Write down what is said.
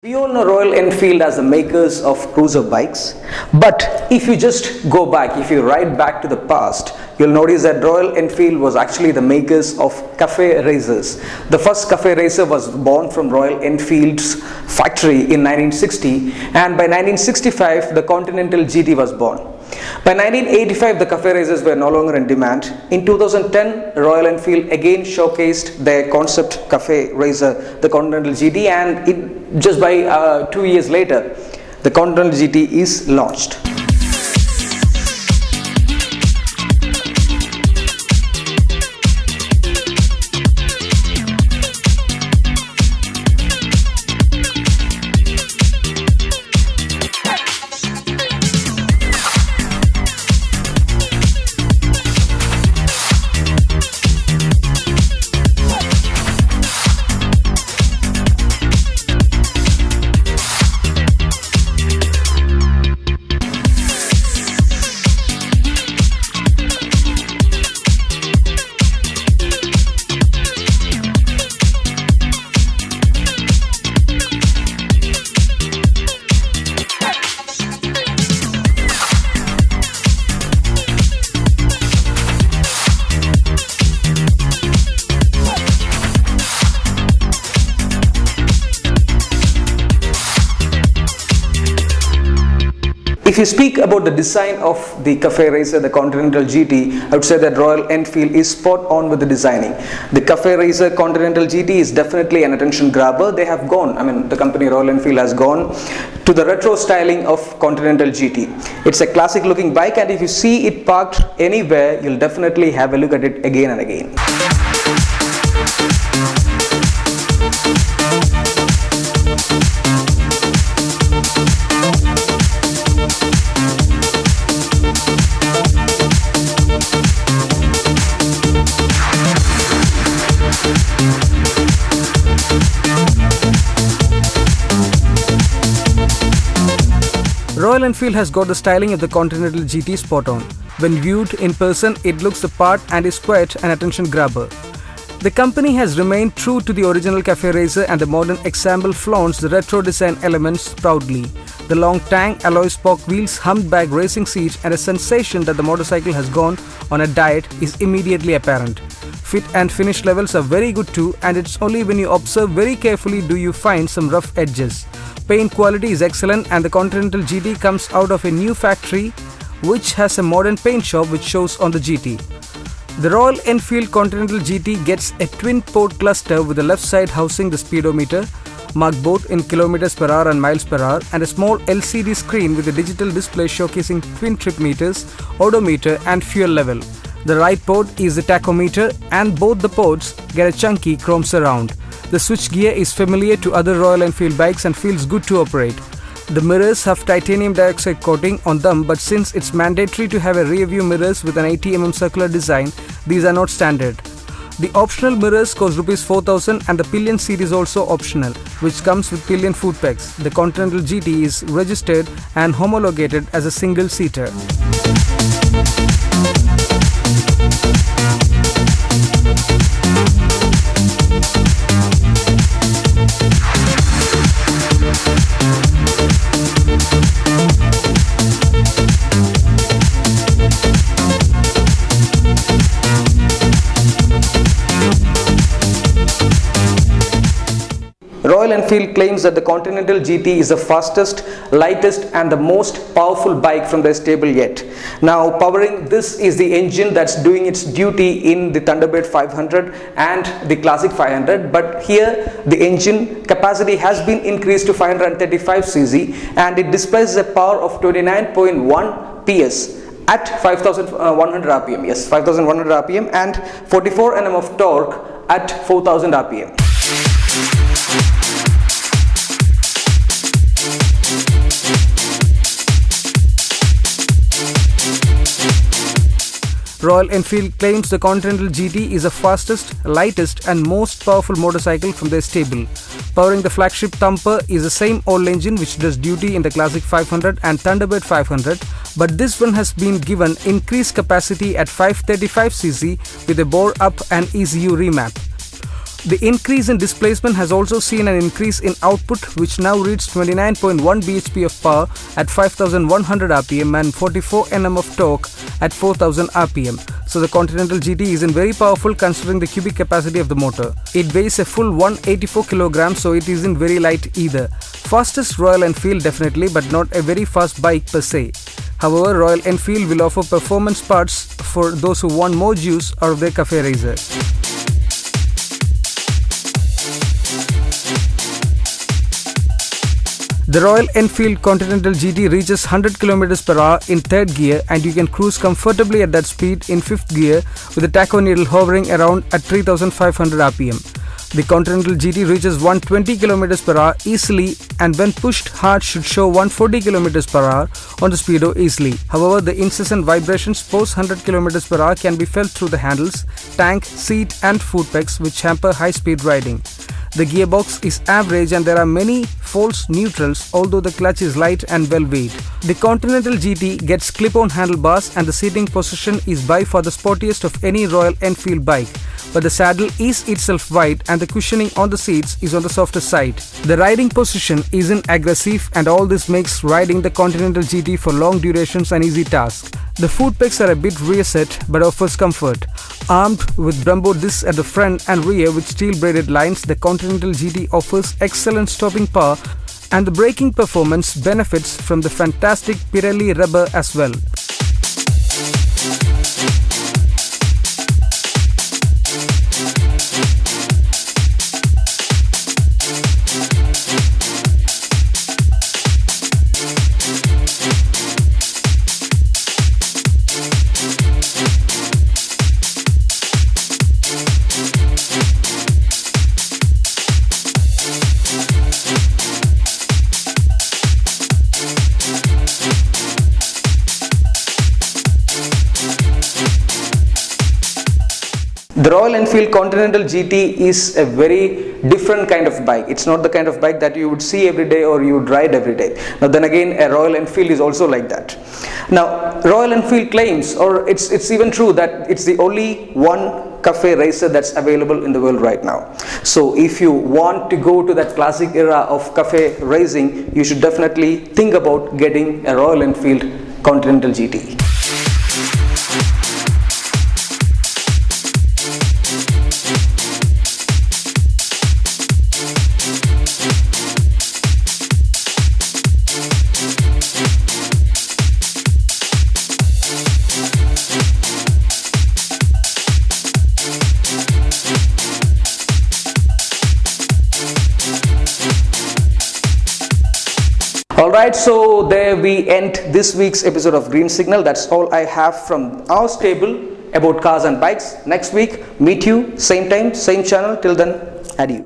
We all know Royal Enfield as the makers of cruiser bikes, but if you just go back, if you ride back to the past, you'll notice that Royal Enfield was actually the makers of cafe racers. The first cafe racer was born from Royal Enfield's factory in 1960, and by 1965 the Continental GT was born. By 1985 the cafe racers were no longer in demand. In 2010 Royal Enfield again showcased their concept cafe racer, the Continental GT, and just by 2 years later the Continental GT is launched. If you speak about the design of the cafe racer, the Continental GT, I would say that Royal Enfield is spot on with the designing. The cafe racer Continental GT is definitely an attention grabber. They have gone, the company Royal Enfield has gone to the retro styling of Continental GT. It's a classic looking bike, and if you see it parked anywhere, you'll definitely have a look at it again and again. Royal Enfield has got the styling of the Continental GT spot on. When viewed in person, it looks the part and is quite an attention grabber. The company has remained true to the original cafe racer, and the modern example flaunts the retro design elements proudly. The long tank, alloy spoke wheels, humped back racing seat, and a sensation that the motorcycle has gone on a diet is immediately apparent. Fit and finish levels are very good too, and it's only when you observe very carefully do you find some rough edges. Paint quality is excellent, and the Continental GT comes out of a new factory which has a modern paint shop which shows on the GT. The Royal Enfield Continental GT gets a twin port cluster with the left side housing the speedometer, marked both in kilometers per hour and miles per hour, and a small LCD screen with a digital display showcasing twin trip meters, odometer and fuel level. The right port is the tachometer, and both the ports get a chunky chrome surround. The switch gear is familiar to other Royal Enfield bikes and feels good to operate. The mirrors have titanium dioxide coating on them, but since it's mandatory to have a rear view mirrors with an 80mm circular design, these are not standard. The optional mirrors cost ₹4,000, and the pillion seat is also optional, which comes with pillion foot pegs. The Continental GT is registered and homologated as a single seater. Royal Enfield claims that the Continental GT is the fastest, lightest and the most powerful bike from their stable yet. Now powering this is the engine that's doing its duty in the Thunderbird 500 and the Classic 500, but here the engine capacity has been increased to 535cc, and it displays a power of 29.1 PS at 5100 rpm, yes, 5100 rpm, and 44 Nm of torque at 4000 rpm. Royal Enfield claims the Continental GT is the fastest, lightest and most powerful motorcycle from their stable. Powering the flagship thumper is the same old engine which does duty in the Classic 500 and Thunderbird 500, but this one has been given increased capacity at 535cc with a bore up and ECU remap. The increase in displacement has also seen an increase in output, which now reaches 29.1 bhp of power at 5100 rpm and 44 Nm of torque at 4000 rpm. So the Continental GT isn't very powerful considering the cubic capacity of the motor. It weighs a full 184 kg, so it isn't very light either. Fastest Royal Enfield definitely, but not a very fast bike per se. However, Royal Enfield will offer performance parts for those who want more juice out of their cafe racer. The Royal Enfield Continental GT reaches 100 km per hour in 3rd gear, and you can cruise comfortably at that speed in 5th gear with the tacho needle hovering around at 3500 rpm. The Continental GT reaches 120 km per hour easily, and when pushed hard should show 140 km per hour on the speedo easily. However, the incessant vibrations post 100 km per hour can be felt through the handles, tank, seat and foot pegs, which hamper high-speed riding. The gearbox is average and there are many false neutrals, although the clutch is light and well weighed. The Continental GT gets clip-on handlebars and the seating position is by far the sportiest of any Royal Enfield bike, but the saddle is itself wide and the cushioning on the seats is on the softer side. The riding position isn't aggressive, and all this makes riding the Continental GT for long durations an easy task. The foot pegs are a bit rear set but offers comfort. Armed with Brembo discs at the front and rear with steel braided lines, the Continental GT offers excellent stopping power, and the braking performance benefits from the fantastic Pirelli rubber as well. The Royal Enfield Continental GT is a very different kind of bike. It's not the kind of bike that you would see every day or you would ride every day. Now then again, a Royal Enfield is also like that. Now Royal Enfield claims, or it's even true, that it's the only one cafe racer that's available in the world right now. So if you want to go to that classic era of cafe racing, you should definitely think about getting a Royal Enfield Continental GT. Alright, so there we end this week's episode of Green Signal. That's all I have from our stable about cars and bikes. Next week, meet you, same time, same channel. Till then, adieu.